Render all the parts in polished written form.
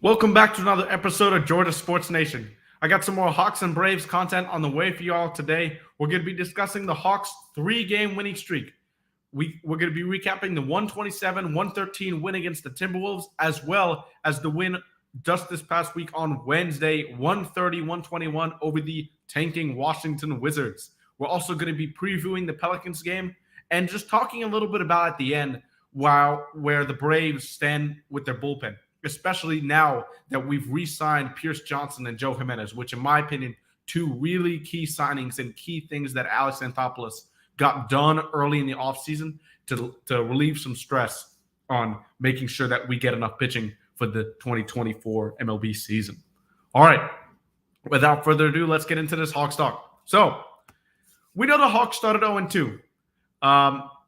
Welcome back to another episode of Georgia Sports Nation. I got some more Hawks and Braves content on the way for y'all today. We're going to be discussing the Hawks' 3-game winning streak. We're going to be recapping the 127-113 win against the Timberwolves, as well as the win just this past week on Wednesday, 130-121 over the tanking Washington Wizards. We're also going to be previewing the Pelicans game and just talking a little bit about at the end where the Braves stand with their bullpen, especially now that we've re-signed Pierce Johnson and Joe Jimenez, which in my opinion, two really key signings and key things that Alex Anthopoulos got done early in the offseason to relieve some stress on making sure that we get enough pitching for the 2024 MLB season. All right, without further ado, let's get into this Hawks talk. So, we know the Hawks started 0-2.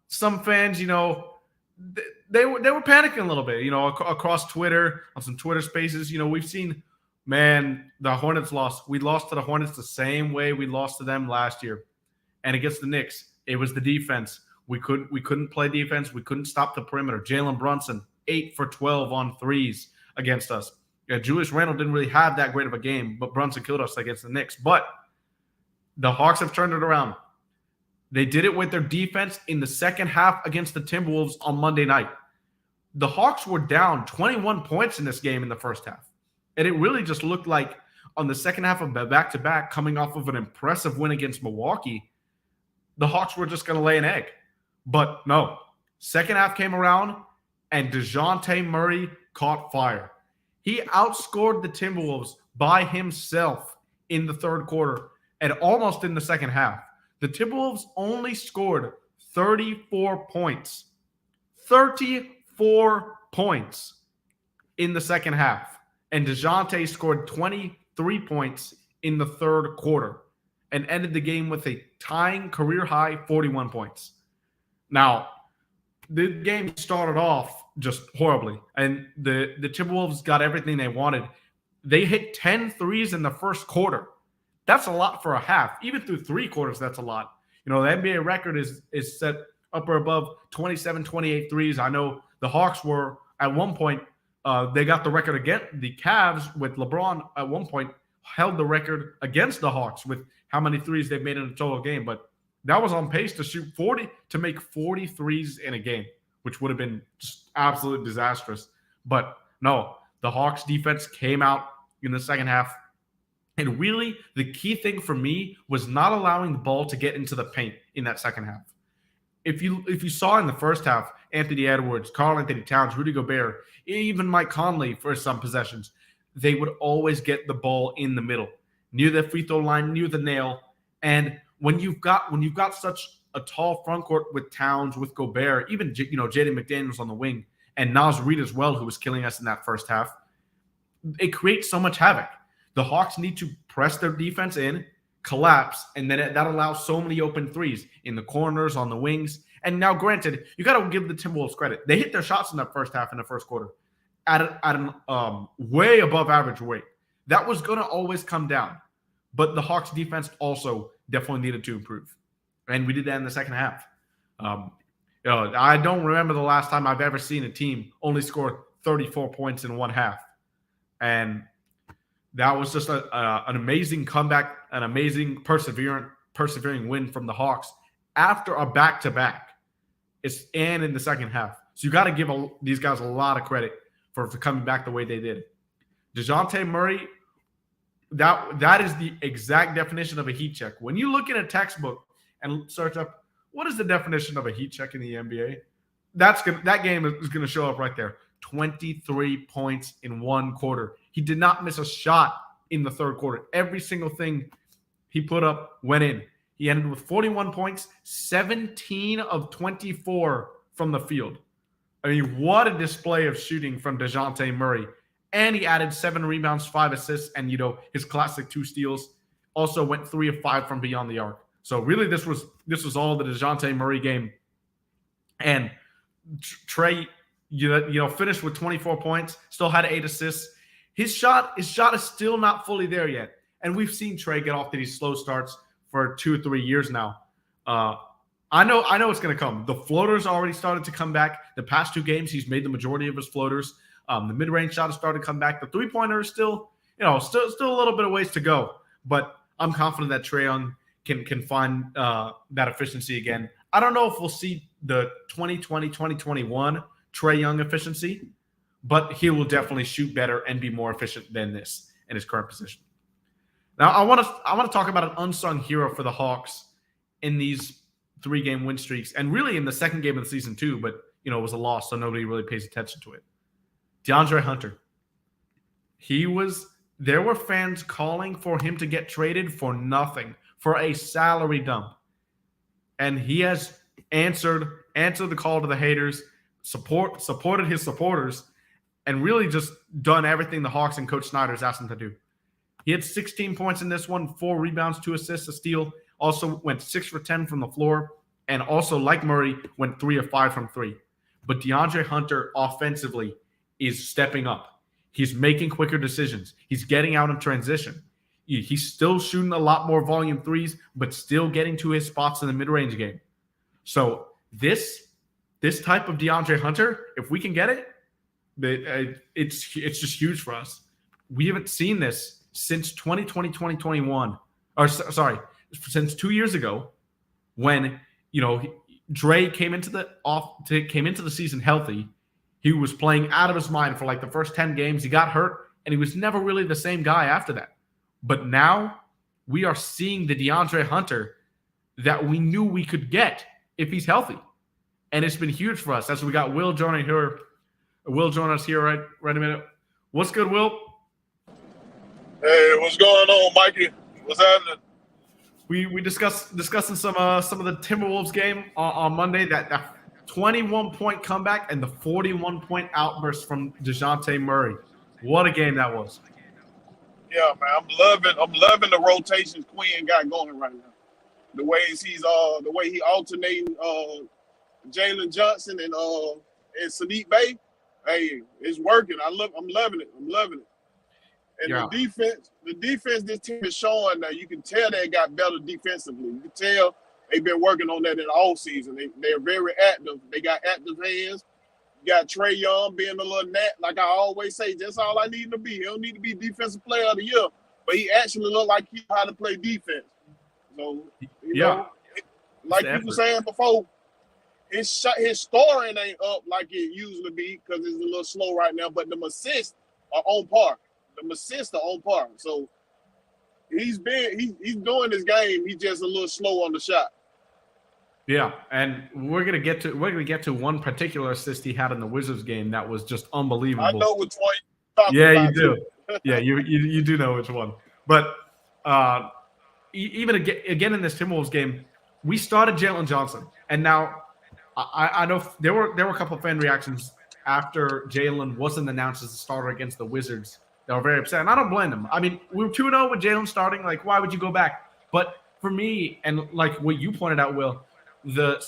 Some fans, they were panicking a little bit, across Twitter, on some Twitter spaces. We've seen, the Hornets lost. We lost to the Hornets the same way we lost to them last year. And against the Knicks, it was the defense. We couldn't play defense. We couldn't stop the perimeter. Jalen Brunson, 8 for 12 on threes against us. Julius Randle didn't really have that great of a game, but Brunson killed us against the Knicks. But the Hawks have turned it around. They did it with their defense in the second half against the Timberwolves on Monday night. The Hawks were down 21 points in this game in the first half. And it really just looked like on the second half of the back-to-back, coming off of an impressive win against Milwaukee, the Hawks were just going to lay an egg. But no. Second half came around, and DeJounte Murray caught fire. He outscored the Timberwolves by himself in the third quarter and almost in the second half. The Timberwolves only scored 34 points. 34 points in the second half. And DeJounte scored 23 points in the third quarter and ended the game with a tying career-high 41 points. Now, the game started off just horribly, and the Timberwolves got everything they wanted. They hit 10 threes in the first quarter. That's a lot for a half. Even through three quarters, that's a lot. The NBA record is set up or above 27, 28 threes. I know the Hawks were at one point, they got the record against the Cavs with LeBron at one point, held the record against the Hawks with how many threes they've made in a total game. But that was on pace to make 40 threes in a game, which would have been just absolutely disastrous. But no, the Hawks defense came out in the second half. And really, the key thing for me was not allowing the ball to get into the paint in that second half. If you saw in the first half, Anthony Edwards, Karl Anthony Towns, Rudy Gobert, even Mike Conley for some possessions, they would always get the ball in the middle, near the free throw line, near the nail. And when you've got such a tall front court with Towns, with Gobert, even Jaden McDaniels on the wing, and Naz Reid as well, who was killing us in that first half, it creates so much havoc. The Hawks need to press their defense in, collapse, and then that allows so many open threes in the corners, on the wings. And now, granted, you got to give the Timberwolves credit. They hit their shots in that first half in the first quarter at an way above average rate. That was going to always come down. But the Hawks defense also definitely needed to improve. And we did that in the second half. I don't remember the last time I've ever seen a team only score 34 points in one half. And that was just an amazing comeback, an amazing persevering win from the Hawks after a back-to-back. And in the second half. So you got to give these guys a lot of credit for coming back the way they did. DeJounte Murray, that is the exact definition of a heat check. When you look in a textbook and search up, what is the definition of a heat check in the NBA? That game is going to show up right there. 23 points in one quarter. He did not miss a shot in the third quarter. Every single thing he put up went in. He ended with 41 points, 17 of 24 from the field. I mean, what a display of shooting from DeJounte Murray. And he added 7 rebounds, 5 assists, and, his classic 2 steals. Also went 3 of 5 from beyond the arc. So really this was all the DeJounte Murray game. And Trey, finished with 24 points, still had 8 assists. His shot is still not fully there yet. And we've seen Trey get off to these slow starts for 2 or 3 years now. I know it's going to come. The floaters already started to come back. The past 2 games, he's made the majority of his floaters. The mid-range shot has started to come back. The three-pointer is still a little bit of ways to go. But I'm confident that Trae Young can find that efficiency again. I don't know if we'll see the 2020, 2021 Trae Young efficiency, but he will definitely shoot better and be more efficient than this in his current position. Now, I want to talk about an unsung hero for the Hawks in these 3-game win streaks, and really in the second game of the season too. But it was a loss, so nobody really pays attention to it. DeAndre Hunter. There were fans calling for him to get traded for nothing, for a salary dump, and he has answered the call to the haters, supported his supporters, and really just done everything the Hawks and Coach Snyder's asked him to do. He had 16 points in this one, 4 rebounds, 2 assists, a steal. Also went 6 for 10 from the floor, and also, like Murray, went 3 of 5 from 3. But DeAndre Hunter offensively is stepping up. He's making quicker decisions. He's getting out in transition. He's still shooting a lot more volume threes, but still getting to his spots in the mid-range game. So this type of DeAndre Hunter, if we can get it, it's just huge for us. We haven't seen this since 2020, 2021, or sorry, since 2 years ago, when Dre came into the season healthy. He was playing out of his mind for like the first 10 games. He got hurt, and he was never really the same guy after that. But now we are seeing the DeAndre Hunter that we knew we could get if he's healthy, and it's been huge for us. As we got Will joining here. Will join us here right in a minute. What's good, Will? Hey, what's going on, Mikey? What's happening? We discussing some of the Timberwolves game on Monday. That 21-point comeback and the 41-point outburst from DeJounte Murray. What a game that was! Yeah, man, I'm loving the rotations Quinn got going right now. The way he alternating Jalen Johnson and Sadiq Bey. Hey, it's working. I'm loving it. And yeah. the defense this team is showing that you can tell they got better defensively. You can tell they've been working on that in the offseason. They're very active. They got active hands. You got Trae Young being a little gnat. Like I always say, that's all I need him to be. He don't need to be defensive player of the year, but he actually looked like he knew how to play defense. So, like you were saying before, his scoring ain't up like it usually be because it's a little slow right now, but the assists are on par. So he's doing his game. He's just a little slow on the shot. Yeah, and we're gonna get to one particular assist he had in the Wizards game that was just unbelievable. I know which one you're talking about. Yeah, you do. Yeah, you do know which one. But even again in this Timberwolves game, we started Jalen Johnson, and now I know there were a couple of fan reactions after Jalen wasn't announced as the starter against the Wizards. They were very upset, and I don't blame them. I mean, we were 2-0 with Jalen starting. Like, why would you go back? But for me, and like what you pointed out, Will, the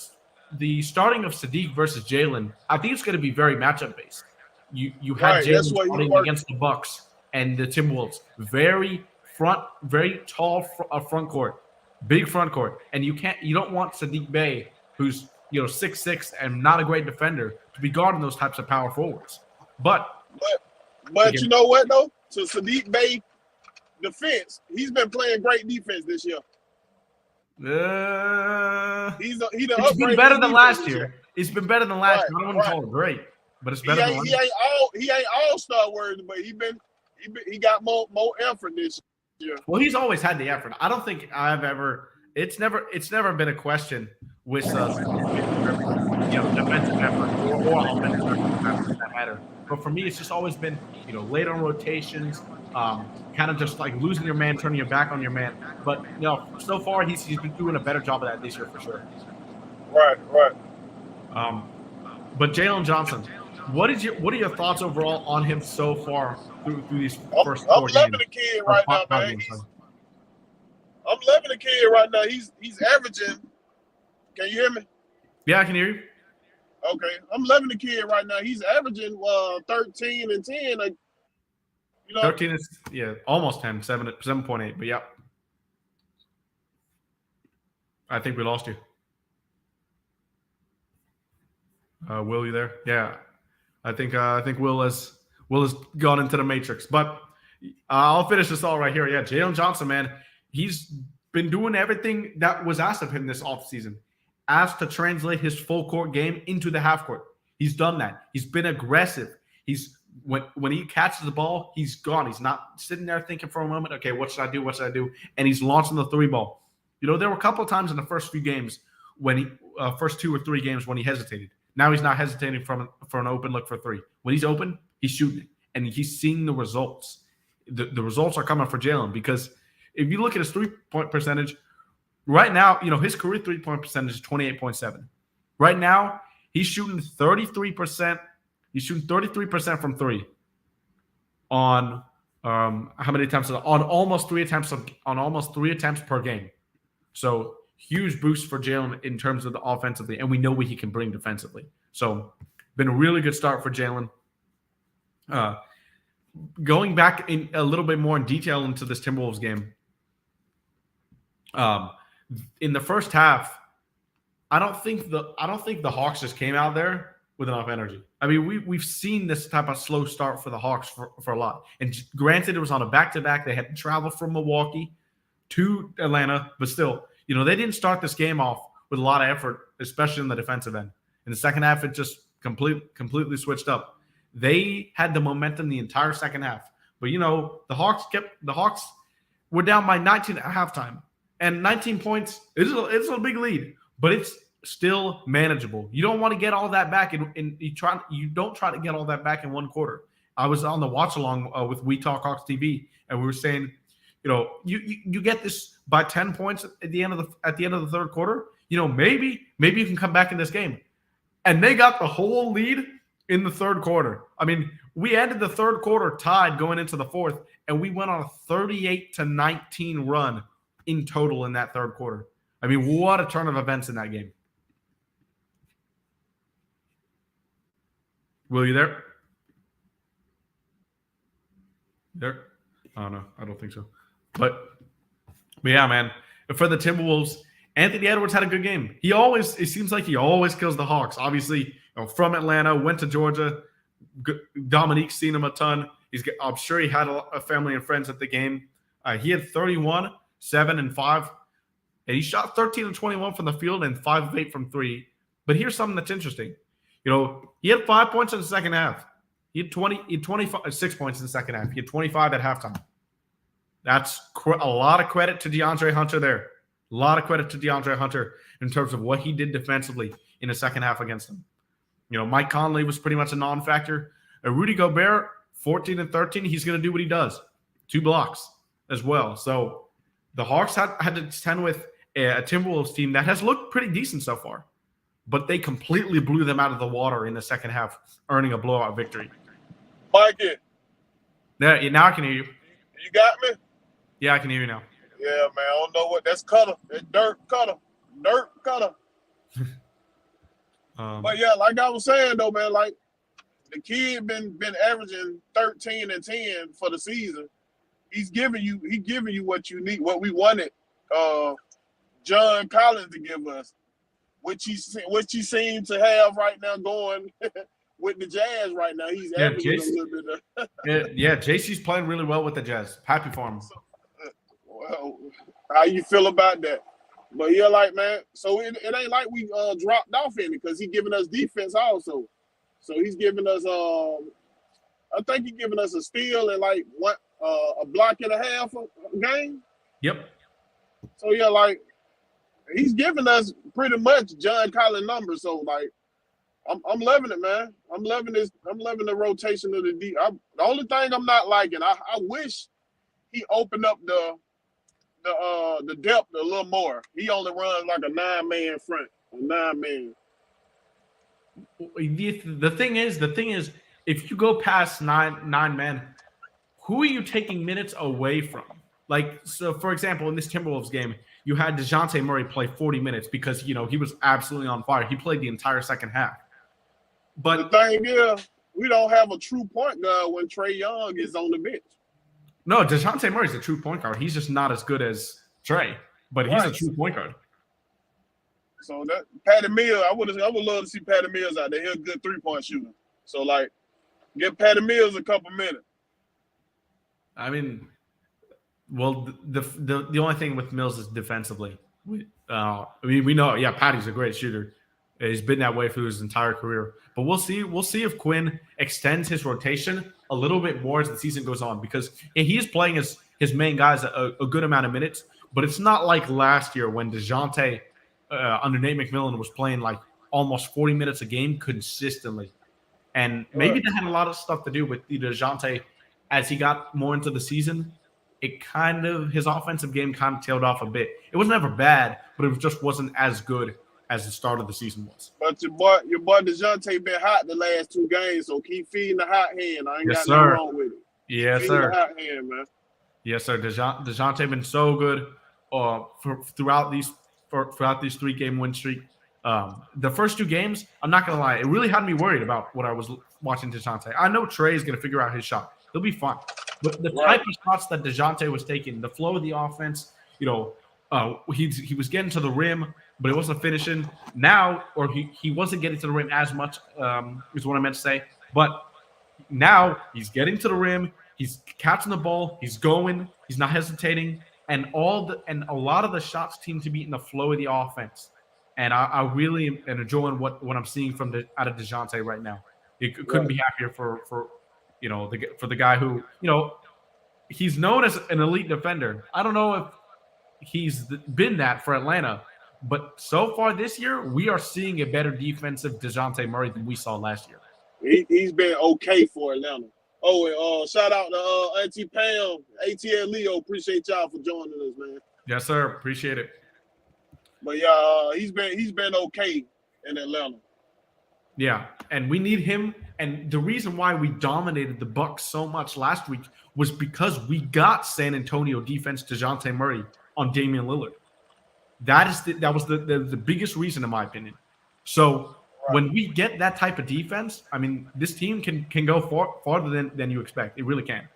starting of Sadiq versus Jalen, I think it's going to be very matchup based. You had Jalen starting against the Bucks and the Timberwolves, very tall front court, big front court, and you don't want Sadiq Bey, who's 6'6" and not a great defender, to be guarding those types of power forwards. But again, you know what though? To Sadiq Bey defense, he's been playing great defense this year. He's been better than last year. He's been better than last year. I don't want to call it great, but it's better than last year. He ain't all-star worthy, but he got more effort this year. Well, he's always had the effort. I don't think it's never been a question with defensive effort or offensive effort for that matter. But for me, it's just always been late on rotations, kind of just like losing your man, turning your back on your man. But so far he's been doing a better job of that this year for sure. Right. But Jalen Johnson, what are your thoughts overall on him so far through these first 4 games? I'm loving the kid right now, man. I'm loving the kid right now. He's averaging. Can you hear me? Yeah, I can hear you. Okay, I'm loving the kid right now. He's averaging 13 and 10. 13 is almost 10, 7.8. But yeah, I think we lost you. Will, you there? Yeah, I think Will has Will has gone into the matrix. But I'll finish this all right here. Yeah, Jalen Johnson, man, he's been doing everything that was asked of him this offseason, asked to translate his full court game into the half court. He's done that. He's been aggressive. He's when he catches the ball, he's gone. He's not sitting there thinking for a moment, okay, what should I do? What should I do? And he's launching the three ball. You know, there were a couple of times in the first few games when he first 2 or 3 games when he hesitated. Now he's not hesitating for an open look for three. When he's open, he's shooting it, and he's seeing the results. The results are coming for Jalen because if you look at his 3-point percentage right now, you know, his career 3-point percentage is 28.7. Right now, he's shooting 33%. He's shooting 33% from three on how many attempts? On almost 3 attempts per game. So huge boost for Jalen in terms of the offensively, and we know what he can bring defensively. So been a really good start for Jalen. Going back in a little bit more in detail into this Timberwolves game. In the first half, I don't think the Hawks just came out there with enough energy. I mean, we've seen this type of slow start for the Hawks for a lot. And granted, it was on a back-to-back. They had to travel from Milwaukee to Atlanta, but still, you know, they didn't start this game off with a lot of effort, especially in the defensive end. In the second half, it just completely switched up. They had the momentum the entire second half. But, you know, the Hawks were down by 19 at halftime. And 19 points is a big lead, but it's still manageable. You don't want to get all that back, and you don't try to get all that back in one quarter. I was on the watch along with We Talk Hawks TV, and we were saying, you know, you get this by 10 points at the end of the third quarter. You know, maybe you can come back in this game, and they got the whole lead in the third quarter. I mean, we ended the third quarter tied going into the fourth, and we went on a 38-19 run in total in that third quarter. I mean, what a turn of events in that game. Will, you there? There? Oh, no, I don't think so. But yeah, man, for the Timberwolves, Anthony Edwards had a good game. It seems like he always kills the Hawks. Obviously, you know, from Atlanta, went to Georgia. Dominique's seen him a ton. I'm sure he had a family and friends at the game. He had 31, 7 and 5, and he shot 13 and 21 from the field and 5 of 8 from three. But here's something that's interesting. You know, he had 5 points in the second half. He had 6 points in the second half. He had 25 at halftime. That's a lot of credit to DeAndre Hunter there. A lot of credit to DeAndre Hunter in terms of what he did defensively in the second half against them. You know, Mike Conley was pretty much a non-factor. Rudy Gobert, 14 and 13, he's going to do what he does. 2 blocks as well. So the Hawks had to contend with a Timberwolves team that has looked pretty decent so far. But they completely blew them out of the water in the second half, earning a blowout victory. Mikey. Yeah, now I can hear you. You got me? Yeah, I can hear you now. Yeah, man. I don't know what that's Cutter. That's Dirt Cutter. But yeah, like I was saying though, man, like the kid been averaging 13 and 10 for the season. He's giving you what you need, what we wanted John Collins to give us. Which he seems to have right now going with the Jazz right now. He's averaging a little bit. Yeah, JC's playing really well with the Jazz. Happy for him. Well, how you feel about that? But yeah, like, man, so it ain't like we dropped off any because he's giving us defense also. So he's giving us I think he's giving us a steal and like a block and a half a game. Yep. So yeah, like he's giving us pretty much John Collins numbers. So like I'm loving it, man. I'm loving this. I'm loving the rotation of the D. The only thing I'm not liking, I wish he opened up the depth a little more. He only runs like a 9-man front, a 9-man. The thing is, if you go past nine men, who are you taking minutes away from? Like, so for example, in this Timberwolves game, you had DeJounte Murray play 40 minutes because, you know, he was absolutely on fire. He played the entire second half. But the thing is, we don't have a true point guard when Trae Young is on the bench. No, DeJounte Murray's a true point guard. He's just not as good as Trae, but he's a true point guard. So that Patty Mills, I would love to see Patty Mills out there. He's a good 3-point shooter. So like, Get Patty Mills a couple minutes. I mean, well, the only thing with Mills is defensively. We know, yeah, Patty's a great shooter. He's been that way for his entire career. But we'll see. We'll see if Quinn extends his rotation a little bit more as the season goes on, because he is playing his main guys a good amount of minutes. But it's not like last year when DeJounte under Nate McMillan was playing like almost 40 minutes a game consistently. And maybe that had a lot of stuff to do with DeJounte as he got more into the season. His offensive game kind of tailed off a bit. It was never bad, but it just wasn't as good as the start of the season was. But your boy DeJounte been hot the last 2 games, so keep feeding the hot hand. I ain't got nothing wrong with it. Yes, feed sir. The hot hand, man. Yes, sir. DeJounte been so good throughout these 3-game win streak. The first 2 games, I'm not gonna lie, it really had me worried about what I was watching DeJounte. I know Trey is gonna figure out his shot. He'll be fine. But the type of shots that DeJounte was taking, the flow of the offense, he was getting to the rim, but it wasn't finishing. Now, or he wasn't getting to the rim as much, is what I meant to say. But now he's getting to the rim, he's catching the ball, he's going, he's not hesitating, and a lot of the shots seem to be in the flow of the offense. And I really am enjoying what I'm seeing out of DeJounte right now. You couldn't be happier for the guy who, he's known as an elite defender. I don't know if he's been that for Atlanta, but so far this year, we are seeing a better defensive DeJounte Murray than we saw last year. He's been okay for Atlanta. Oh, and shout out to Auntie Pam, ATL Leo. Appreciate y'all for joining us, man. Yes, sir. Appreciate it. But yeah, he's been okay in Atlanta. Yeah, and we need him. And the reason why we dominated the Bucks so much last week was because we got San Antonio defense DeJounte Murray on Damian Lillard. That was the biggest reason, in my opinion. So when we get that type of defense, I mean, this team can go farther than you expect. It really can.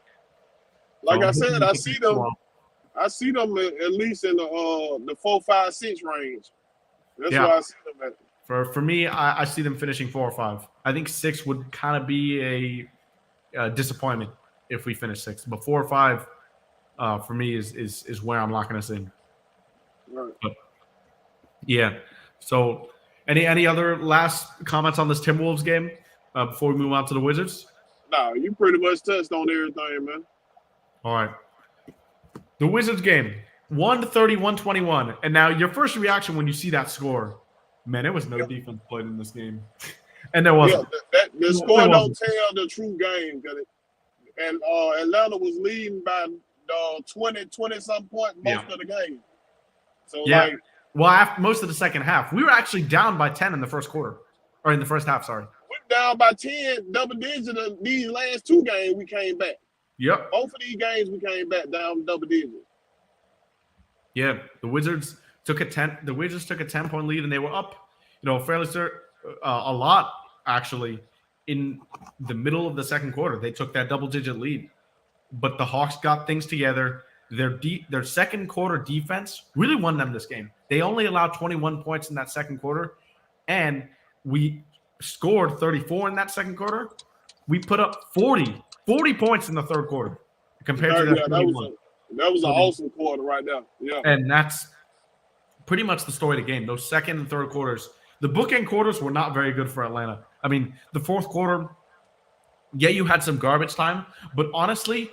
Like I said, I see them at least in the 4, 5, 6 range. That's where I see them at. For me, I see them finishing 4 or 5. I think 6 would kind of be a disappointment if we finish 6. But 4 or 5 for me is where I'm locking us in. Right. But, yeah. So any other last comments on this Timberwolves game before we move on to the Wizards? No, you pretty much touched on everything, man. All right. The Wizards game, 130-121. And now your first reaction when you see that score, man, there was no defense played in this game. And there wasn't. Yeah, the score don't tell the true game. And Atlanta was leading by 20-some points most of the game. So, after most of the second half. We were actually down by 10 in the first quarter. Or in the first half, sorry. We're down by 10, double digits. These last 2 games, we came back. Yep. Both of these games, we came back down double digits. Yeah, the Wizards took a 10-point lead, and they were up, fairly a lot actually in the middle of the second quarter. They took that double-digit lead, but the Hawks got things together. Their second quarter defense really won them this game. They only allowed 21 points in that second quarter, and we scored 34 in that second quarter. We put up 40 points in the third quarter compared to that 21. That was an awesome quarter right there. Yeah. And that's pretty much the story of the game. Those second and third quarters, the bookend quarters were not very good for Atlanta. I mean, the fourth quarter, you had some garbage time, but honestly,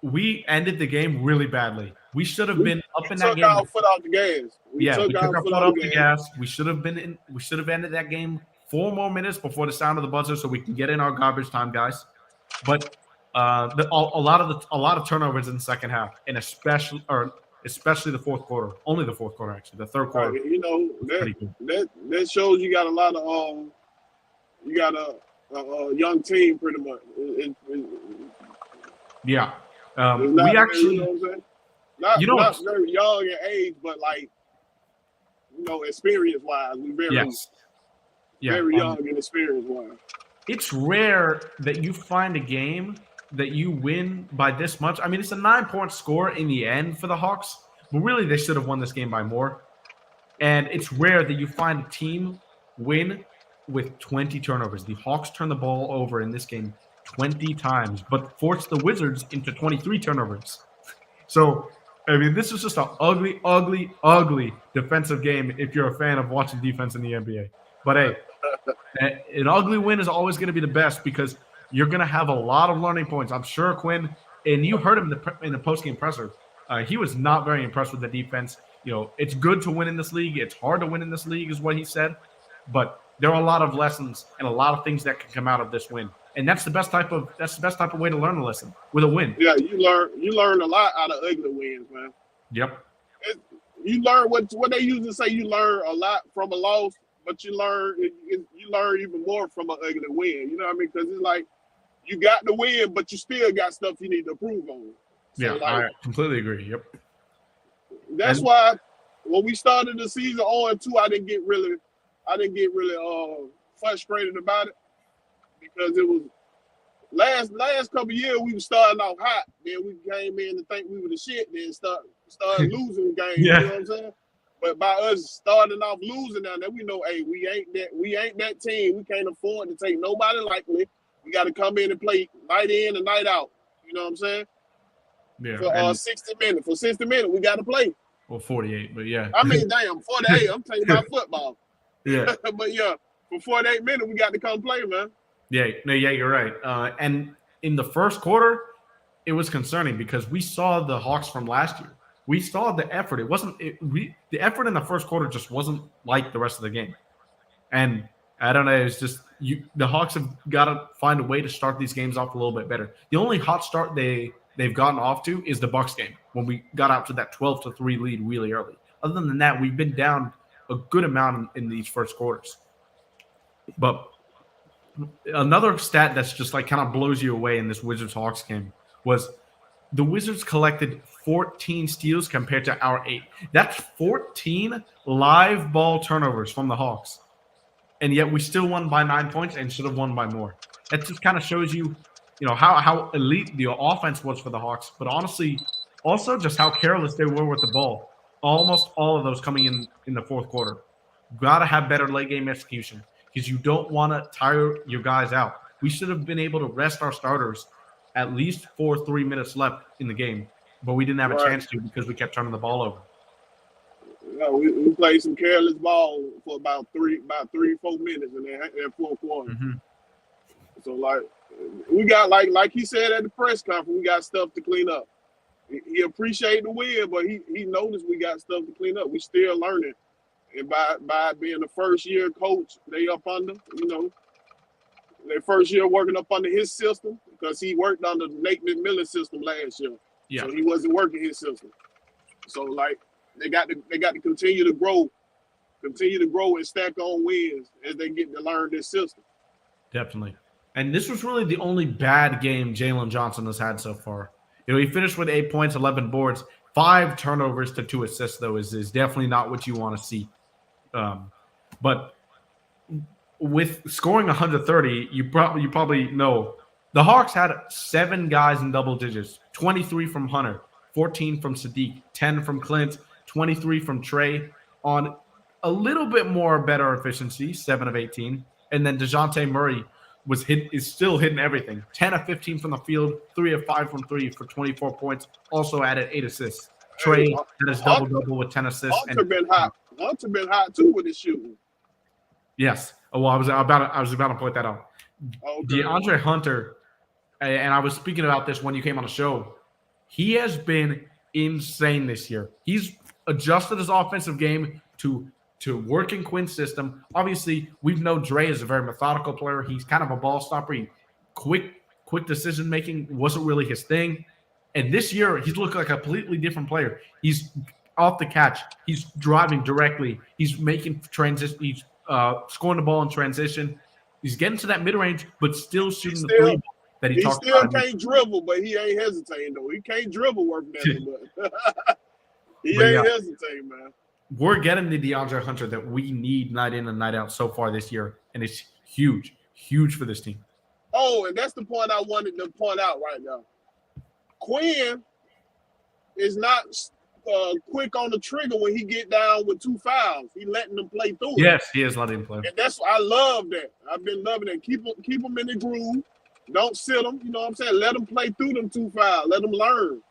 we ended the game really badly. We should have been up in that game. We took our foot out the gas. We took our foot out the gas. We should have ended that game 4 more minutes before the sound of the buzzer, so we can get in our garbage time, guys. But a lot of turnovers in the second half, and especially the fourth quarter. Only the fourth quarter, actually. The third quarter. That shows you got a lot of you got a young team pretty much. Yeah. We actually, not very young in age, but experience wise, we very young and experience wise. It's rare that you find a game that you win by this much. I mean, it's a 9-point score in the end for the Hawks, but really they should have won this game by more. And it's rare that you find a team win with 20 turnovers. The Hawks turned the ball over in this game 20 times, but forced the Wizards into 23 turnovers. So, I mean, this is just an ugly, ugly, ugly defensive game if you're a fan of watching defense in the NBA. But hey, an ugly win is always going to be the best because you're going to have a lot of learning points. I'm sure Quinn, and you heard him in the post-game presser, he was not very impressed with the defense. You know, it's good to win in this league. It's hard to win in this league, is what he said. But there are a lot of lessons and a lot of things that can come out of this win, and that's the best type of way to learn a lesson with a win. Yeah, you learn a lot out of ugly wins, man. Yep. You learn what they usually say. You learn a lot from a loss, but you learn even more from an ugly win. You know what I mean? Because it's like you got the win, but you still got stuff you need to improve on. So Yeah, I completely agree. Yep. That's why when we started the season 0-2, I didn't get really frustrated about it because it was last couple of years we were starting off hot. Then we came in to think we were the shit. Then started losing games. Yeah. You know what I'm saying? But by us starting off losing now, then we know, hey, we ain't that team. We can't afford to take nobody lightly. We got to come in and play night in and night out. You know what I'm saying? Yeah. For 60 minutes. For 60 minutes, we got to play. Well, 48, but yeah. I mean, damn, 48. I'm talking about football. Yeah. But yeah, for 48 minutes, we got to come play, man. Yeah, you're right. And in the first quarter, it was concerning because we saw the Hawks from last year. We saw the effort. The effort in the first quarter just wasn't like the rest of the game. And I don't know, it's just the Hawks have got to find a way to start these games off a little bit better. The only hot start they've gotten off to is the Bucks game when we got out to that 12-3 lead really early. Other than that, we've been down a good amount in these first quarters. But another stat that's just like kind of blows you away in this Wizards-Hawks game was the Wizards collected 14 steals compared to our 8. That's 14 live ball turnovers from the Hawks. And yet we still won by 9 points and should have won by more. That just kind of shows you, how elite the offense was for the Hawks. But honestly, also just how careless they were with the ball. Almost all of those coming in the fourth quarter. Got to have better late game execution because you don't want to tire your guys out. We should have been able to rest our starters at least 3 minutes left in the game, but we didn't have a chance to because we kept turning the ball over. Yeah, we played some careless ball for about 3-4 minutes in that fourth quarter. Mm-hmm. So we got like he said at the press conference, we got stuff to clean up. He appreciated the win, but he noticed we got stuff to clean up. We still learning, and by being the first year coach, they up under their first year working up under his system because he worked under Nate McMillan's system last year. Yeah. So he wasn't working his system. So they got to continue to grow and stack on wins as they get to learn this system. Definitely. And this was really the only bad game Jalen Johnson has had so far. He finished with 8 points, 11 boards, 5 turnovers to 2 assists, though, is definitely not what you want to see. But with scoring 130, you probably know the Hawks had 7 guys in double digits, 23 from Hunter, 14 from Sadiq, 10 from Clint, 23 from Trey on a little bit more better efficiency, 7 of 18. And then DeJounte Murray is still hitting everything. 10 of 15 from the field, 3 of 5 from 3 for 24 points. Also added 8 assists. Trey had his double-double with 10 assists. Hunter been hot. Hunter been hot too with his shooting. Yes. Well, I was about to point that out. Okay. DeAndre Hunter, and I was speaking about this when you came on the show. He has been insane this year. He's adjusted his offensive game to work in Quinn's system. Obviously, we've known Dre is a very methodical player. He's kind of a ball stopper. Quick decision making wasn't really his thing. And this year, he's looked like a completely different player. He's off the catch. He's driving directly. He's making transition. He's scoring the ball in transition. He's getting to that mid range, but still shooting the three that he talked about. He still can't dribble, but he ain't hesitating though. He can't dribble worth nothing, but he ain't hesitating, man. We're getting the DeAndre Hunter that we need night in and night out so far this year, and it's huge for this team. Oh, and that's the point I wanted to point out right now. Quinn is not quick on the trigger when he get down with 2 fouls. He letting them play through it. Yes, he is letting him play. And I love that. I've been loving it. Keep them in the groove. Don't sit them. You know what I'm saying? Let them play through them 2 fouls. Let them learn.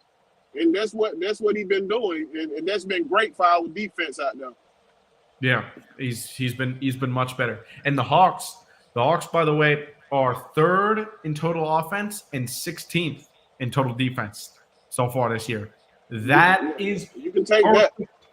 And that's what he been doing. And that's been great for our defense out there. Yeah, he's been much better. And the Hawks, by the way, are 3rd in total offense and 16th in total defense so far this year. That is, you can take that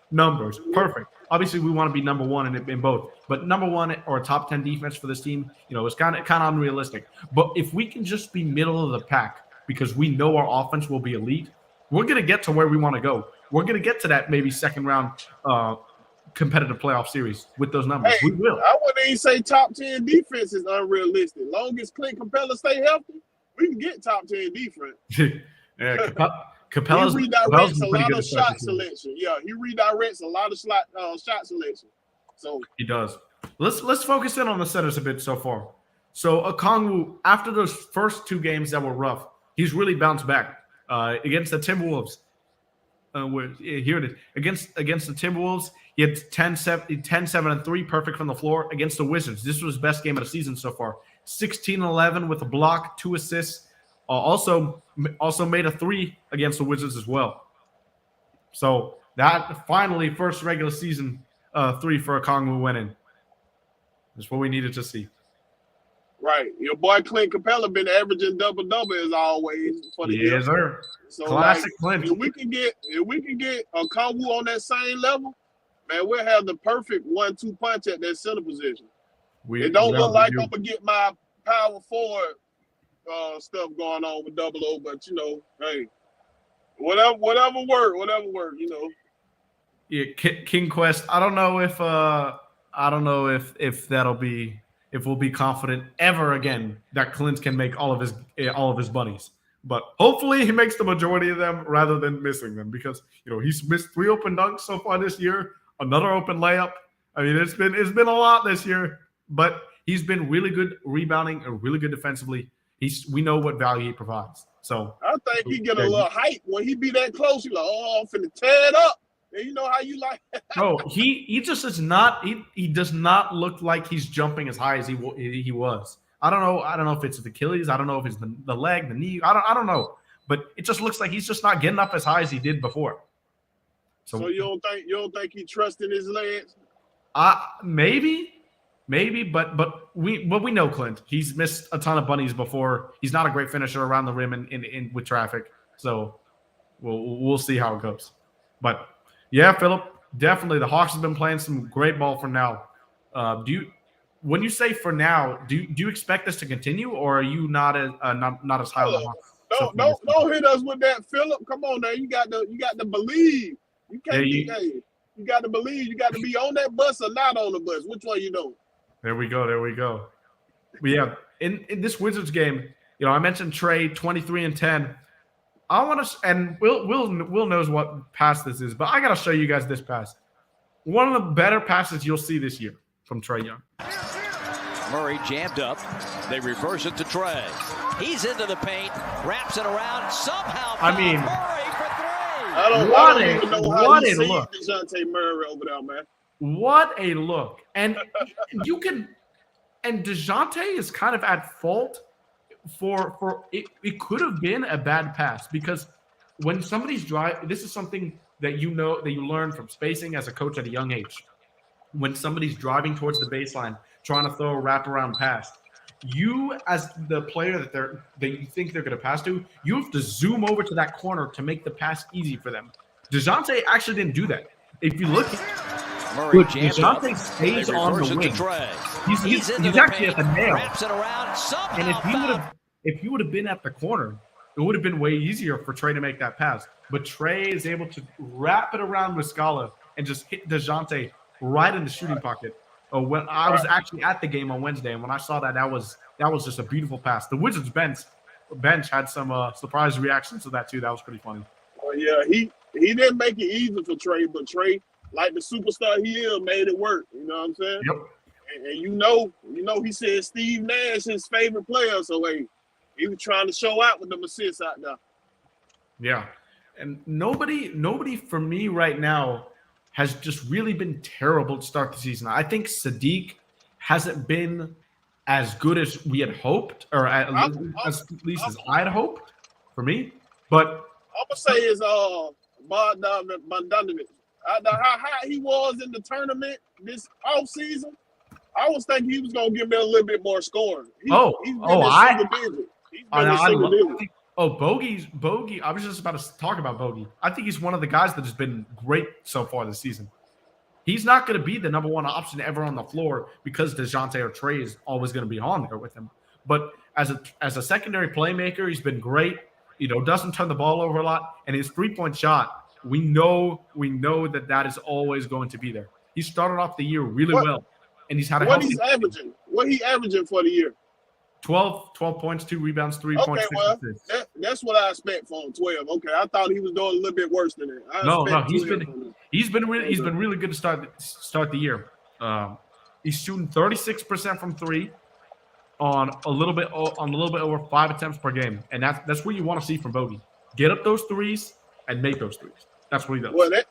numbers. Perfect. Obviously, we want to be number 1 in both, but number 1 or a top 10 defense for this team, is kind of unrealistic. But if we can just be middle of the pack, because we know our offense will be elite, we're going to get to where we want to go. We're going to get to that maybe second round competitive playoff series with those numbers. Hey, we will. I wouldn't even say top 10 defense is unrealistic. Long as Clint Capella stay healthy, we can get top 10 defense. Yeah, Capella's he redirects a lot of shot selection. selection. Yeah, he redirects a lot of shot selection. So he does. Let's focus in on the centers a bit so far. So Okongwu, after those first 2 games that were rough, he's really bounced back against the Timberwolves. Here it is. Against the Timberwolves, he had 10, 7, and 3, perfect from the floor. Against the Wizards, this was his best game of the season so far. 16-11 with a block, 2 assists. Also made a 3 against the Wizards as well. So that finally first regular season 3 for Okongwu winning. That's what we needed to see. Right, your boy Clint Capella been averaging double as always for the year. Yes, sir. So Classic Clint. If we can get Okongwu on that same level, man, we'll have the perfect 1-2 punch at that center position. It don't look like I'm gonna get my power forward stuff going on with 00, but hey, whatever work, Yeah, King Quest. I don't know if that'll be, if we'll be confident ever again that Clint can make all of his bunnies. But hopefully he makes the majority of them rather than missing them, because he's missed 3 open dunks so far this year, another open layup. I mean, it's been a lot this year, but he's been really good rebounding and really good defensively. We know what value he provides. So I think he get a little hype when he be that close. He like, oh, I'm finna tear it up. And you know how you like. No, he just is not. He does not look like he's jumping as high as he was. I don't know if it's the Achilles. I don't know if it's the leg, the knee. I don't know. But it just looks like he's just not getting up as high as he did before. So you don't think he trusting his legs? Maybe, but we know Clint. He's missed a ton of bunnies before. He's not a great finisher around the rim in with traffic. So we'll see how it goes. But yeah, Philip, definitely the Hawks have been playing some great ball for now. When you say for now, do you expect this to continue, or are you not as high on the Hawks? Don't hit us with that, Philip. Come on now, you got to believe. You can't you got to believe. You got to be on that bus or not on the bus. Which one you doing? There we go. But yeah, in this Wizards game, I mentioned Trey 23 and 10. I want to, and Will knows what pass this is, but I got to show you guys this pass. One of the better passes you'll see this year from Trae Young. Murray jammed up. They reverse it to Trey. He's into the paint, wraps it around, somehow Murray for 3. I don't even know how you see DeJounte Murray over there, man. What a look. And DeJounte is kind of at fault for it could have been a bad pass, because when somebody's driving, this is something that you learn from spacing as a coach at a young age. When somebody's driving towards the baseline, trying to throw a wraparound pass, you as the player that you think they're going to pass to, you have to zoom over to that corner to make the pass easy for them. DeJounte actually didn't do that. If you look, DeJounte stays on the wing. He's actually at the nail. And if you would have been at the corner, it would have been way easier for Trey to make that pass. But Trey is able to wrap it around with Scala and just hit DeJounte right in the shooting pocket. When I was actually at the game on Wednesday, and when I saw that was just a beautiful pass. The Wizards bench had some surprise reactions to that too. That was pretty funny. Well, yeah, he didn't make it easy for Trey, but Trey, like the superstar he is, made it work. You know what I'm saying? Yep. And he said Steve Nash his favorite player, so hey, he was trying to show out with them assists out there. Yeah. And nobody for me right now has just really been terrible to start the season. I think Sadiq hasn't been as good as we had hoped, or at least as I had hoped for me. But I'm gonna say is Bogdanovic. How high he was in the tournament this off season, I was thinking he was gonna give me a little bit more scoring. He's been in single digit. He's been in single digit. Bogey. I was just about to talk about Bogey. I think he's one of the guys that has been great so far this season. He's not going to be the number one option ever on the floor because DeJounte or Trey is always going to be on there with him. But as a secondary playmaker, he's been great. Doesn't turn the ball over a lot, and his 3-point shot, we know that is always going to be there. He started off the year really well, and he's had what he averaging for the year. 12 points, 2 rebounds, 3 points. Okay, well, that's what I expect from 12. Okay, I thought he was doing a little bit worse than that. No, he's been really good to start the year. He's shooting 36% from 3 on a little bit over 5 attempts per game, and that's what you want to see from Bogey. Get up those threes and make those threes. That's what he does. Well, that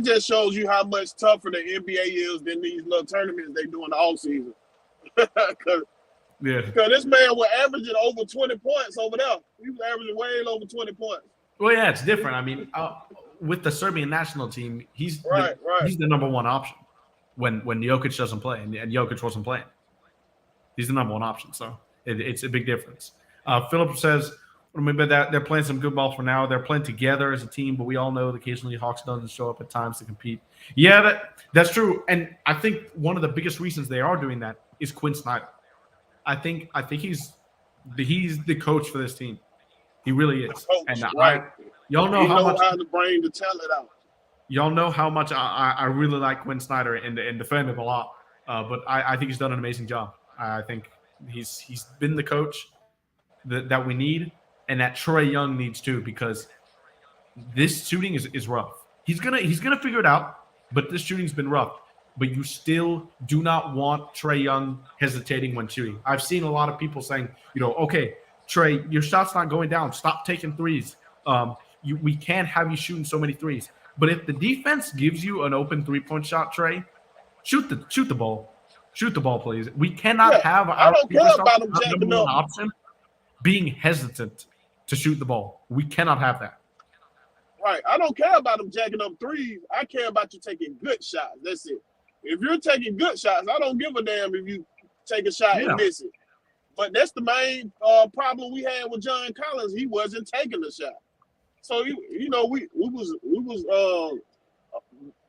just shows you how much tougher the NBA is than these little tournaments they do in the off season. Because this man was averaging over 20 points over there. He was averaging way over 20 points. Well, yeah, it's different. I mean, with the Serbian national team, he's the number one option when Jokic doesn't play, and Jokic wasn't playing. He's the number one option, so it's a big difference. Philip says, remember that they're playing some good ball for now. They're playing together as a team, but we all know that occasionally Hawks doesn't show up at times to compete. Yeah, that's true. And I think one of the biggest reasons they are doing that is Quinn Snyder. I think he's the coach for this team. He really is. And y'all know how much the brain to tell it out. Y'all know how much I really like Quinn Snyder and defend him a lot. But I think he's done an amazing job. I think he's been the coach that we need and that Trae Young needs too, because this shooting is rough. He's gonna figure it out, but this shooting's been rough. But you still do not want Trae Young hesitating when shooting. I've seen a lot of people saying, okay, Trae, your shot's not going down. Stop taking threes. We can't have you shooting so many threes. But if the defense gives you an open 3-point shot, Trae, shoot the ball. Shoot the ball, please. We cannot have our number one option being hesitant to shoot the ball. We cannot have that. Right. I don't care about them jacking up threes. I care about you taking good shots. That's it. If you're taking good shots, I don't give a damn if you take a shot and miss it. But that's the main problem we had with John Collins. He wasn't taking the shot. So we was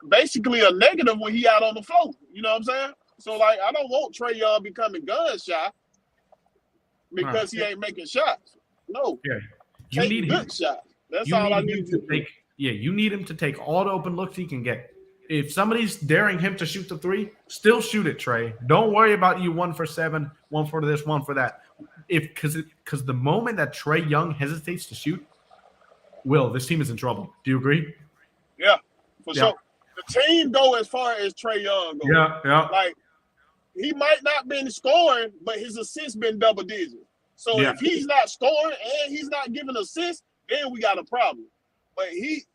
basically a negative when he out on the floor. You know what I'm saying? So I don't want Trae Young becoming gun shy because he ain't making shots. No. Yeah. You need good shots. That's all I need to take. Yeah, you need him to take all the open looks he can get. If somebody's daring him to shoot the 3, still shoot it, Trae. Don't worry about you 1 for 7, 1 for this, 1 for that. Because the moment that Trae Young hesitates to shoot, this team is in trouble. Do you agree? Yeah, for sure. The team go as far as Trae Young goes. Yeah. He might not been scoring, but his assists been double digits. So if he's not scoring and he's not giving assists, then we got a problem. But he's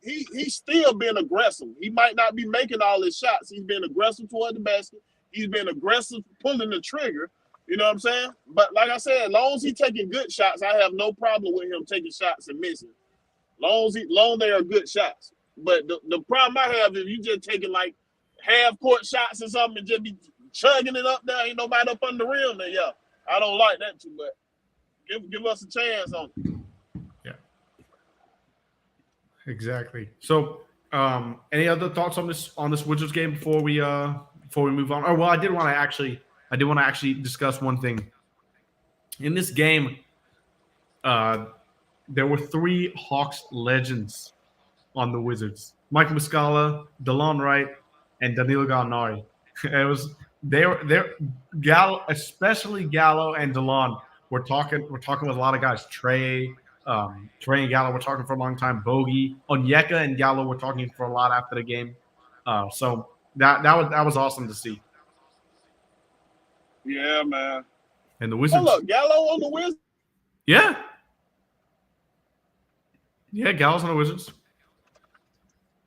still been aggressive. He might not be making all his shots. He's been aggressive toward the basket. He's been aggressive pulling the trigger. You know what I'm saying? But like I said, as long as he's taking good shots, I have no problem with him taking shots and missing. Long they are good shots. But the problem I have is you just taking half court shots or something and just be chugging it up there. Ain't nobody up on the rim there. Yeah, I don't like that too much. Give us a chance on it. Exactly. So, any other thoughts on this Wizards game before we move on? Oh well, I did want to actually discuss one thing. In this game, there were 3 Hawks legends on the Wizards: Mike Muscala, DeLon Wright, and Danilo Gallinari. Gallo, especially Gallo and DeLon. We're talking with a lot of guys. Trae and Gallo were talking for a long time. Bogey, Onyeka, and Gallo were talking for a lot after the game. So that was awesome to see. Yeah, man. And the Wizards. Oh, look, Gallo on the Wizards. Yeah. Yeah, Gallo's on the Wizards.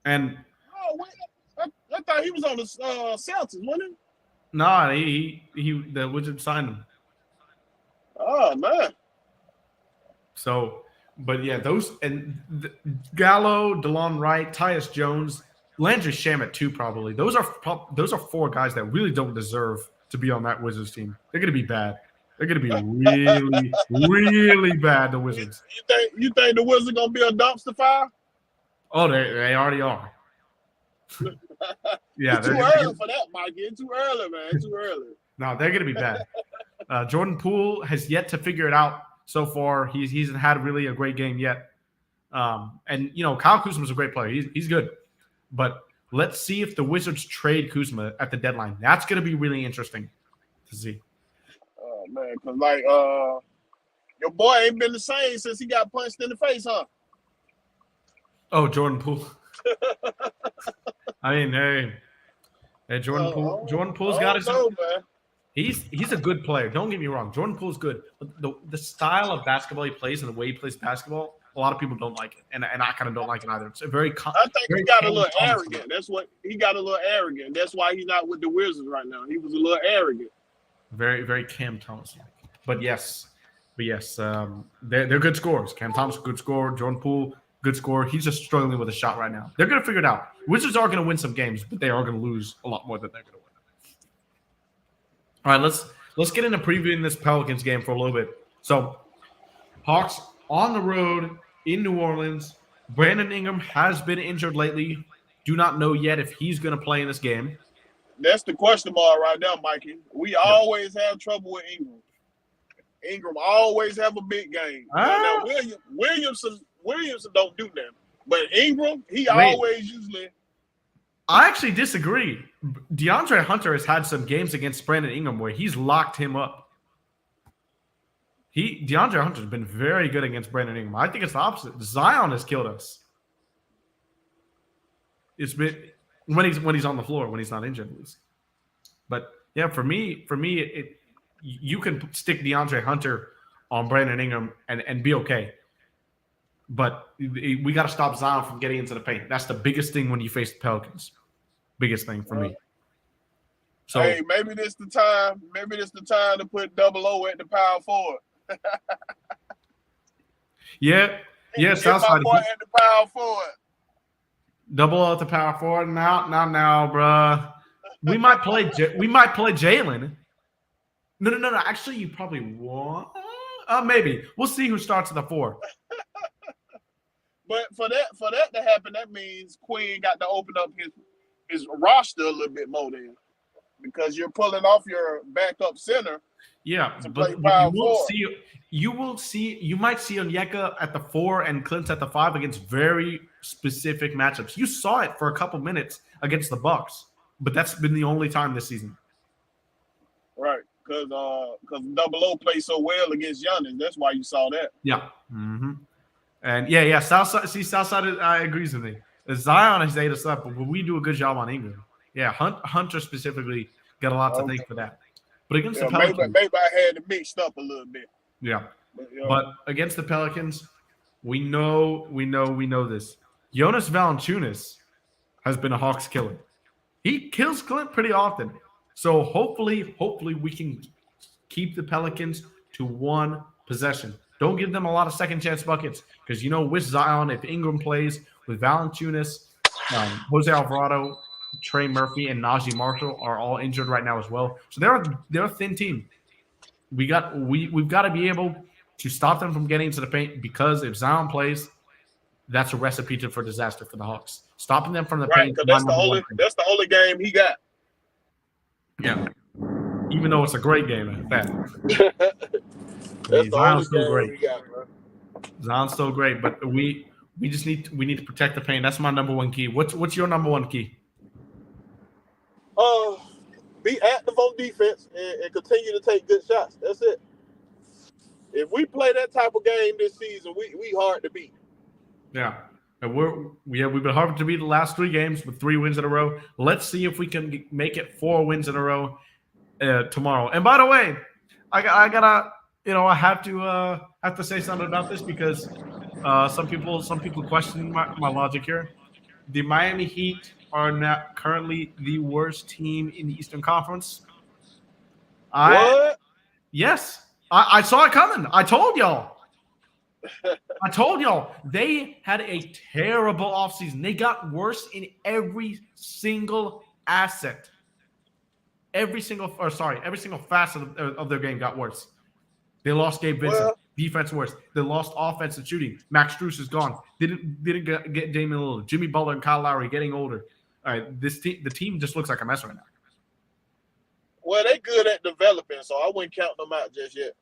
And I thought he was on the Celtics, wasn't he? no, the Wizards signed him. Oh man. So, but yeah, those and Gallo, DeLon Wright, Tyus Jones, Landry Shamet too. Probably those are 4 guys that really don't deserve to be on that Wizards team. They're going to be bad. They're going to be really, really bad. The Wizards. You think the Wizards gonna be a dumpster fire? Oh, they already are. Yeah, it's too early for that, Mike. It's too early, man. It's too early. No, they're going to be bad. Jordan Poole has yet to figure it out so far. He hasn't had really a great game yet. And Kyle Kuzma's a great player. He's good. But let's see if the Wizards trade Kuzma at the deadline. That's going to be really interesting to see. Oh man, because your boy ain't been the same since he got punched in the face, huh? Oh, Jordan Poole. I mean, hey, Jordan Poole. Jordan Poole's got his. Man. He's a good player. Don't get me wrong. Jordan Poole's good. But the style of basketball he plays and the way he plays basketball, a lot of people don't like it, and I kind of don't like it either. It's a very. I think he got a little arrogant. That's what he got a little arrogant. That's why he's not with the Wizards right now. He was a little arrogant. Very, very Cam Thomas. But yes, they're good scorers. Cam Thomas, good scorer. Jordan Poole, good scorer. He's just struggling with a shot right now. They're going to figure it out. Wizards are going to win some games, but they are going to lose a lot more than they're going to win. All right, let's get into previewing this Pelicans game for a little bit. So, Hawks on the road in New Orleans. Brandon Ingram has been injured lately. Do not know yet if he's going to play in this game. That's the question mark right now, Mikey. We always have trouble with Ingram. Ingram always have a big game. Now Williamson don't do that. But Ingram, he always usually. I actually disagree. DeAndre Hunter has had some games against Brandon Ingram where he's locked him up. DeAndre Hunter's been very good against Brandon Ingram. I think it's the opposite. Zion has killed us. It's been when he's on the floor, when he's not injured at least. But yeah, for me, you can stick DeAndre Hunter on Brandon Ingram and be okay. But we got to stop Zion from getting into the paint. That's the biggest thing when you face the Pelicans. Biggest thing for me. So hey, maybe this the time. Maybe this the time to put Double O at the power forward. Yeah. Southside at the power forward. Double O at the power forward. Now, bruh. We might play Jalen. No. Actually, you probably won't. Maybe we'll see who starts at the 4. But for that to happen, that means Quinn got to open up his roster a little bit more then, because you're pulling off your backup center. Yeah, but you might see Onyeka at the 4 and Clint at the 5 against very specific matchups. You saw it for a couple minutes against the Bucks, but that's been the only time this season. Right, because Double O plays so well against Giannis. That's why you saw that. Yeah. Mm-hmm. And yeah. Southside agrees with me. Zion has ate us up, but we do a good job on Ingram. Yeah, Hunter specifically got a lot to thank for that. But against the Pelicans, maybe I had it mixed up a little bit. Yeah, but against the Pelicans, we know this. Jonas Valanciunas has been a Hawks killer. He kills Clint pretty often. So hopefully we can keep the Pelicans to 1 possession. Don't give them a lot of second chance buckets, because with Zion, if Ingram plays with Valanciunas, Jose Alvarado, Trey Murphy, and Najee Marshall are all injured right now as well. So they're a thin team. We've got to be able to stop them from getting into the paint, because if Zion plays, that's a recipe for disaster for the Hawks. Stopping them from the paint. That's the only game he got. Yeah. Even though it's a great game at that. Zion's still great. Zion's still great, but we need to protect the paint. That's my number 1 key. What's your number 1 key? Be active on defense and continue to take good shots. That's it. If we play that type of game this season, we hard to beat. Yeah. And we've been hard to beat the last 3 games with 3 wins in a row. Let's see if we can make it 4 wins in a row tomorrow. And by the way, I gotta, I have to say something about this, because some people question my logic here. the Miami Heat are not currently the worst team in the Eastern Conference. What? Yes, I saw it coming. I told y'all. They had a terrible offseason. They got worse in every single asset. Every single facet of their game got worse. They lost Gabe Vincent. Well, Defense worse. They lost offense and shooting. Max Strus is gone. Didn't get Damian Lillard. Jimmy Butler and Kyle Lowry getting older. All right, the team just looks like a mess right now. well, they good at developing, so I wouldn't count them out just yet.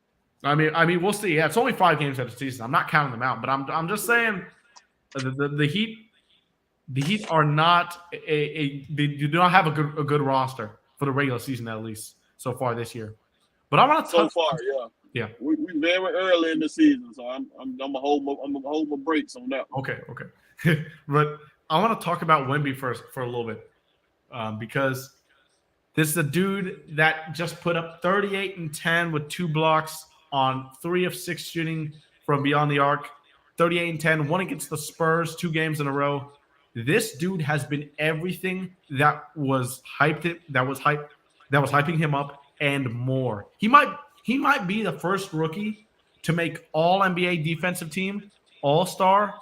I mean, we'll see. Yeah, it's only 5 games of the season. I'm not counting them out, but I'm just saying the Heat are not they do not have a good roster for the regular season, at least so far this year. But I want to so far, yeah. We very early in the season, so I'm gonna hold my brakes on that one. Okay. But I want to talk about Wemby first for a little bit, because this is a dude that just put up 38 and 10 with 2 blocks on 3 of 6 shooting from beyond the arc. 38 and 10, one against the Spurs, 2 games in a row. This dude has been everything that was hyping him up and more. He might be the first rookie to make all NBA defensive team, all-star,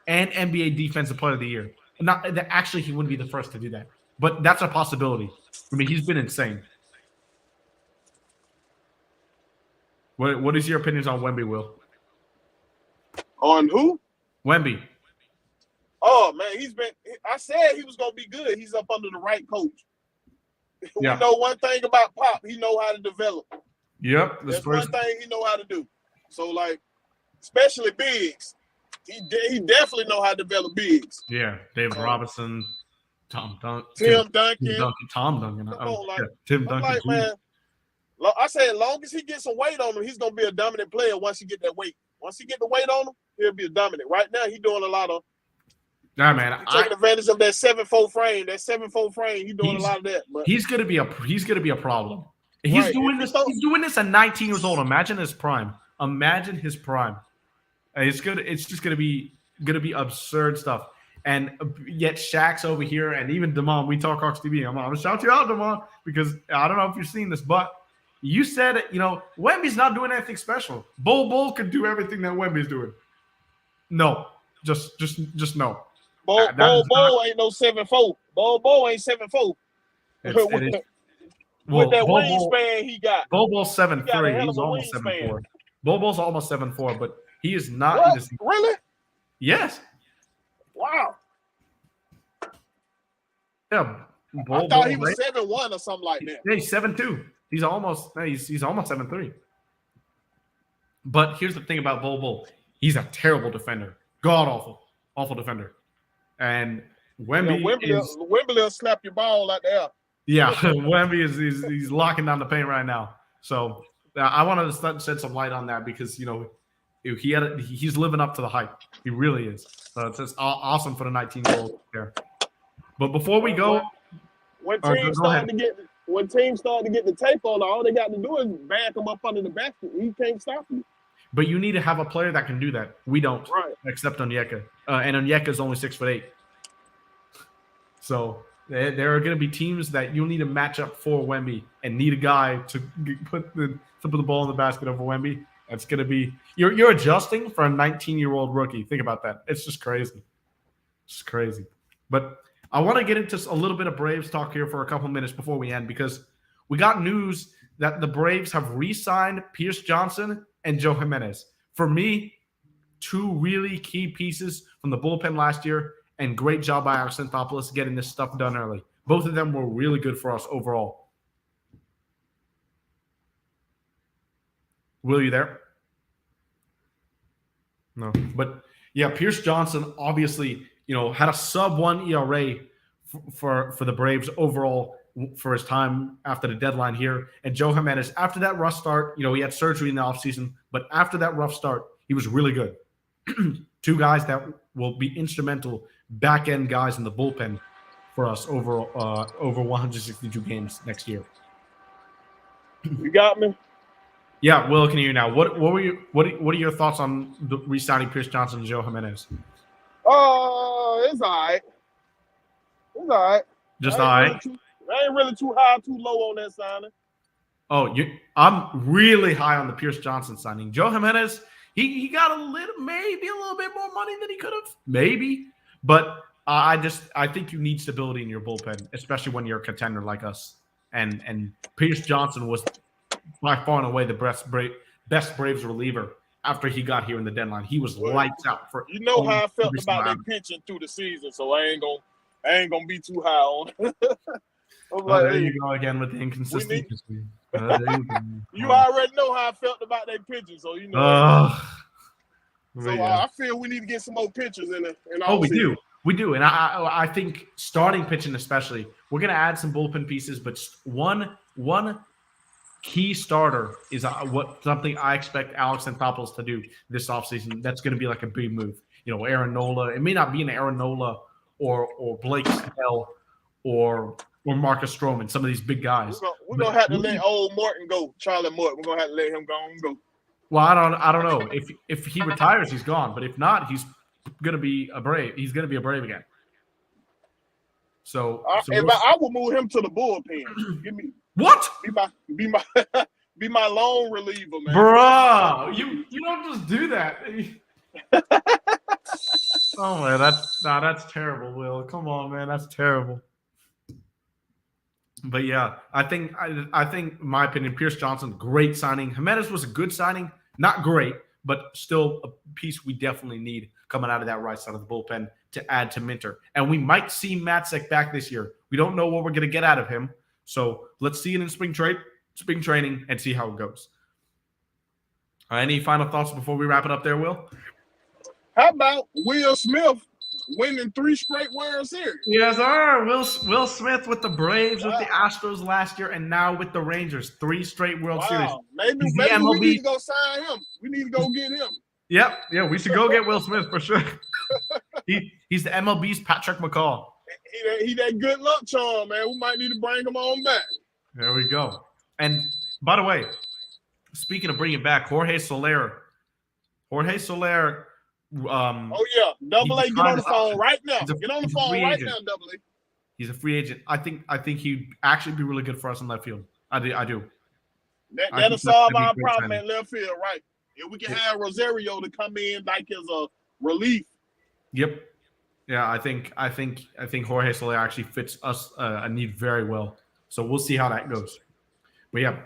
and NBA defensive player of the year. Not that actually he wouldn't be the first to do that, but that's a possibility. I mean, he's been insane. What is your opinions on Wemby, Will? On who? Wemby. Oh man, I said he was gonna be good. He's up under the right coach. Yeah. We know one thing about Pop. He know how to develop. Yep. That's one thing he know how to do. So like, especially bigs, he definitely know how to develop bigs. Yeah, David Robinson, Tim Duncan. Tim Duncan. Tim Duncan. Like, man, I said, as long as he gets some weight on him, he's gonna be a dominant player. Once he get that weight, once he get the weight on him, he'll be a dominant. Right now, he's doing a lot of. Nah, man, taking advantage of that 7'4" frame. That 7'4" frame, he's doing a lot of that. But he's gonna be a problem. He's doing this. He's doing this at 19 years old. Imagine his prime. It's just gonna be absurd stuff. And yet Shaq's over here, and even Damon. We talk Hawks TV. I'm gonna shout you out, Damon, because I don't know if you've seen this, but you said it. Wemby's not doing anything special. Bull could do everything that Wemby's doing. No, just no. Bull ain't no 7'4". Bull ain't 7'4". With that wingspan he got. Bull's 7'3". He's almost 7'4". Bull's almost 7'4", but he is not. What? Really? Yes. Wow. Yeah. I thought he was 7'1" or something like that. Yeah, he's 7'2". He's almost 7'3". But here's the thing about Bull. He's a terrible defender. God awful defender. And Wemby will slap your ball out there. Yeah, Wemby he's locking down the paint right now. So I wanted to shed some light on that because he's living up to the hype. He really is. So it's just awesome for the 19-year-old there. But before we go, when teams start to get the tape on, all they got to do is back him up under the basket. He can't stop you. But you need to have a player that can do that. We don't, right? Except Onyeka, and Onyeka's only 6'8". So there are going to be teams that you'll need to match up for Wemby and need a guy to put the ball in the basket over Wemby. That's going to be you're adjusting for a 19-year-old rookie. Think about that. It's just crazy. It's crazy. But I want to get into a little bit of Braves talk here for a couple minutes before we end because we got news that the Braves have re-signed Pierce Johnson and Joe Jimenez. For me, 2 really key pieces from the bullpen last year, and great job by Alex Anthopoulos getting this stuff done early. Both of them were really good for us overall. Will, you there? No. But, yeah, Pierce Johnson obviously, had a sub-1 ERA for the Braves overall for his time after the deadline here. And Joe Jimenez, after that rough start, he had surgery in the offseason, but after that rough start, he was really good. 2 guys that will be instrumental back-end guys in the bullpen for us over 162 games next year. You got me? Yeah, Will, can you hear you now? What are your thoughts on the re-signing Pierce Johnson and Joe Jimenez? It's all right. It's all right. Just all right. I ain't really too high, too low on that signing. Oh, I'm really high on the Pierce Johnson signing. Joe Jimenez, he got maybe a little bit more money than he could have, maybe. But I think you need stability in your bullpen, especially when you're a contender like us. And Pierce Johnson was by far and away the best Braves reliever after he got here in the deadline. He was lights out for. You know how I felt about their pitching through the season, so I ain't gonna be too high on. There you go again with the inconsistency. You already know how I felt about their pitching, so you know. I feel we need to get some more pitchers in it. We do, and I think starting pitching especially, we're gonna add some bullpen pieces, but one key starter is something I expect Alex Anthopoulos to do this offseason. That's going to be like a big move. You know, Aaron Nola. It may not be an Aaron Nola or Blake Snell or Marcus Stroman, some of these big guys. We're going to have to let old Morton go, Charlie Morton. We're going to have to let him go. Well, I don't know. If he retires, he's gone. But if not, he's going to be a Brave. He's going to be a Brave again. So I will move him to the bullpen. Give me what? Be my lone reliever, man. Bro, you don't just do that. Oh man, that's terrible, Will. Come on, man, that's terrible. But yeah, I think in my opinion, Pierce Johnson, great signing. Jimenez was a good signing, not great, but still a piece we definitely need coming out of that right side of the bullpen to add to Minter. And we might see Matzek back this year. We don't know what we're going to get out of him. So let's see it in spring training, and see how it goes. Any final thoughts before we wrap it up there, Will? How about Will Smith winning 3 straight World Series? Yes, sir. Will Smith with the Braves, with the Astros last year, and now with the Rangers. 3 straight World Series. Maybe we need to go sign him. We need to go get him. Yep. Yeah, we should go get Will Smith for sure. He's the MLB's Patrick McCall. He that good luck charm, man. We might need to bring him on back. There we go. And by the way, speaking of bringing back Jorge Soler. Oh yeah, Double A, get on the phone right now. Get on the phone right now, Double A. He's a free agent. I think he'd actually be really good for us in left field. I do. That'll solve our problem at left field, right? If we can have Rosario to come in like as a relief. Yep. Yeah, I think Jorge Soler actually fits us a need very well. So we'll see how that goes. But yeah.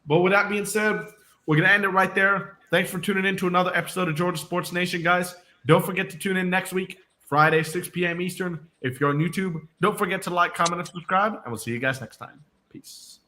But with that being said, we're gonna end it right there. Thanks for tuning in to another episode of Georgia Sports Nation, guys. Don't forget to tune in next week, Friday, 6 p.m. Eastern. If you're on YouTube, don't forget to like, comment, and subscribe, and we'll see you guys next time. Peace.